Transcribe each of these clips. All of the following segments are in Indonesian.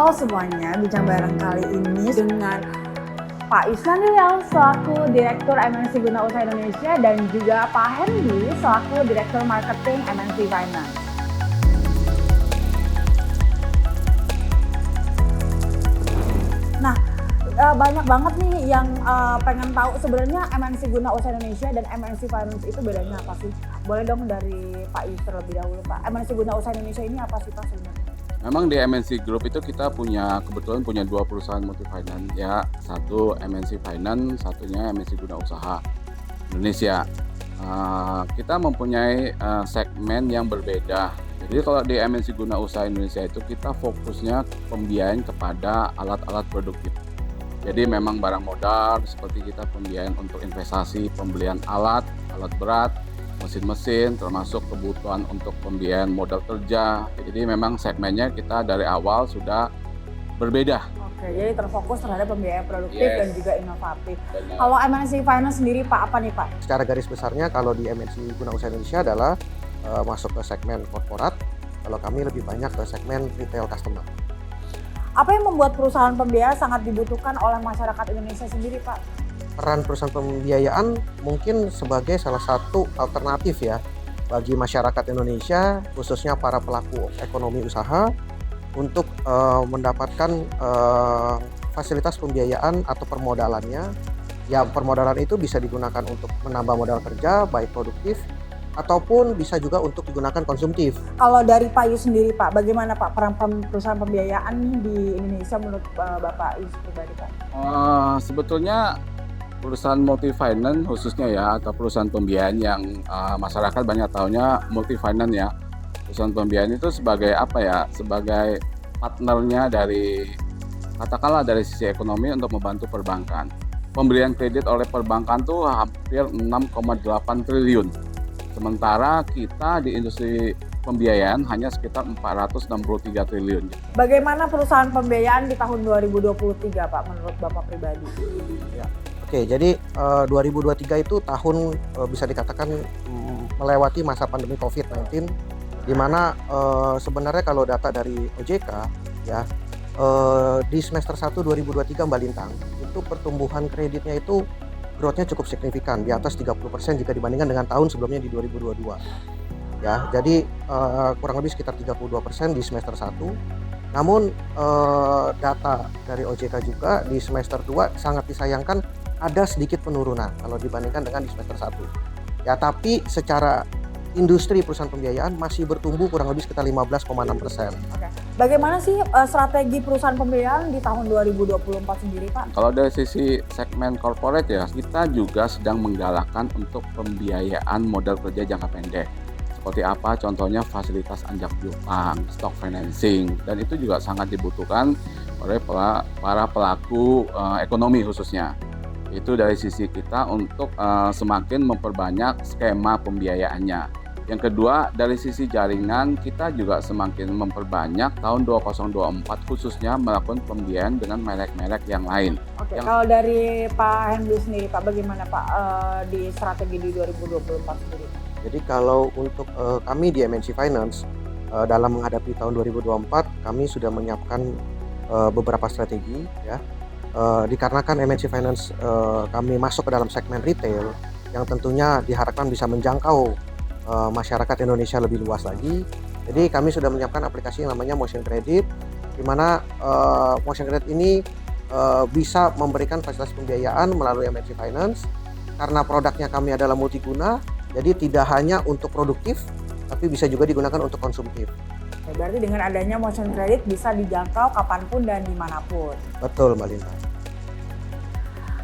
Halo semuanya, bincang bareng kali ini dengan Pak Isnan yang selaku Direktur MNC Guna Usaha Indonesia dan juga Pak Hendy selaku Direktur Marketing MNC Finance. Nah, banyak banget nih yang pengen tahu sebenarnya MNC Guna Usaha Indonesia dan MNC Finance itu bedanya apa sih? Boleh dong dari Pak Is terlebih dahulu Pak. MNC Guna Usaha Indonesia ini apa sih Pak sebenarnya? Memang di MNC Group itu kita kebetulan punya dua perusahaan multifinance ya, satu MNC Finance, satunya MNC Guna Usaha Indonesia. Kita mempunyai segmen yang berbeda. Jadi kalau di MNC Guna Usaha Indonesia itu kita fokusnya pembiayaan kepada alat-alat produktif. Jadi memang barang modal seperti kita pembiayaan untuk investasi, pembelian alat berat, mesin-mesin, termasuk kebutuhan untuk pembiayaan modal kerja. Jadi memang segmennya kita dari awal sudah berbeda. Oke, jadi terfokus terhadap pembiayaan produktif dan juga inovatif. Benar. Kalau MNC Finance sendiri Pak, apa nih Pak? Secara garis besarnya kalau di MNC Guna Usaha Indonesia adalah masuk ke segmen korporat, kalau kami lebih banyak ke segmen retail customer. Apa yang membuat perusahaan pembiayaan sangat dibutuhkan oleh masyarakat Indonesia sendiri Pak? Peran perusahaan pembiayaan mungkin sebagai salah satu alternatif ya bagi masyarakat Indonesia, khususnya para pelaku ekonomi usaha untuk mendapatkan fasilitas pembiayaan atau permodalannya. Ya, permodalan itu bisa digunakan untuk menambah modal kerja baik produktif ataupun bisa juga untuk digunakan konsumtif. Kalau dari Pak Yus sendiri Pak, bagaimana Pak peran perusahaan pembiayaan di Indonesia menurut Bapak Yus pribadi Pak? Sebetulnya perusahaan multifinance khususnya ya, atau perusahaan pembiayaan yang masyarakat banyak tahunya multifinance ya. Perusahaan pembiayaan itu sebagai apa ya? Sebagai partnernya dari katakanlah dari sisi ekonomi untuk membantu perbankan. Pemberian kredit oleh perbankan tuh hampir 6,8 triliun. Sementara kita di industri pembiayaan hanya sekitar 463 triliun. Bagaimana perusahaan pembiayaan di tahun 2023 Pak menurut Bapak pribadi? Ya. Oke, jadi 2023 itu tahun bisa dikatakan melewati masa pandemi COVID-19, di mana sebenarnya kalau data dari OJK ya di semester 1 2023 Mbak Lintang itu pertumbuhan kreditnya itu growth-nya cukup signifikan di atas 30% jika dibandingkan dengan tahun sebelumnya di 2022. Ya, jadi kurang lebih sekitar 32% di semester 1. Namun data dari OJK juga di semester 2 sangat disayangkan ada sedikit penurunan kalau dibandingkan dengan di semester 1. Ya, tapi secara industri perusahaan pembiayaan masih bertumbuh kurang lebih sekitar 15,6%. Oke. Bagaimana sih strategi perusahaan pembiayaan di tahun 2024 sendiri Pak? Kalau dari sisi segmen corporate ya, kita juga sedang menggalakkan untuk pembiayaan modal kerja jangka pendek. Seperti apa? Contohnya fasilitas anjak piutang, stock financing, dan itu juga sangat dibutuhkan oleh para pelaku ekonomi khususnya. Itu dari sisi kita untuk semakin memperbanyak skema pembiayaannya. Yang kedua, dari sisi jaringan kita juga semakin memperbanyak tahun 2024 khususnya melakukan pembiayaan dengan merek-merek yang lain. Oke, kalau dari Pak Hendy sendiri Pak, bagaimana Pak di strategi di 2024 sendiri? Jadi kalau untuk kami di MNC Finance dalam menghadapi tahun 2024 kami sudah menyiapkan beberapa strategi ya. Dikarenakan MNC Finance kami masuk ke dalam segmen retail yang tentunya diharapkan bisa menjangkau masyarakat Indonesia lebih luas lagi. Jadi kami sudah menyiapkan aplikasi yang namanya Motion Credit, di mana Motion Credit ini bisa memberikan fasilitas pembiayaan melalui MNC Finance karena produknya kami adalah multiguna, jadi tidak hanya untuk produktif tapi bisa juga digunakan untuk konsumtif. Berarti dengan adanya Motion Credit bisa dijangkau kapanpun dan dimanapun. Betul Mbak Linda.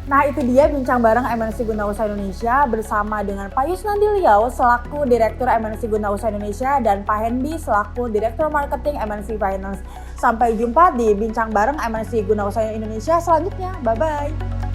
Nah itu dia bincang bareng MNC Guna Usaha Indonesia bersama dengan Pak Yusnan Diliau selaku Direktur MNC Guna Usaha Indonesia dan Pak Hendy selaku Direktur Marketing MNC Finance. Sampai jumpa di bincang bareng MNC Guna Usaha Indonesia selanjutnya. Bye-bye.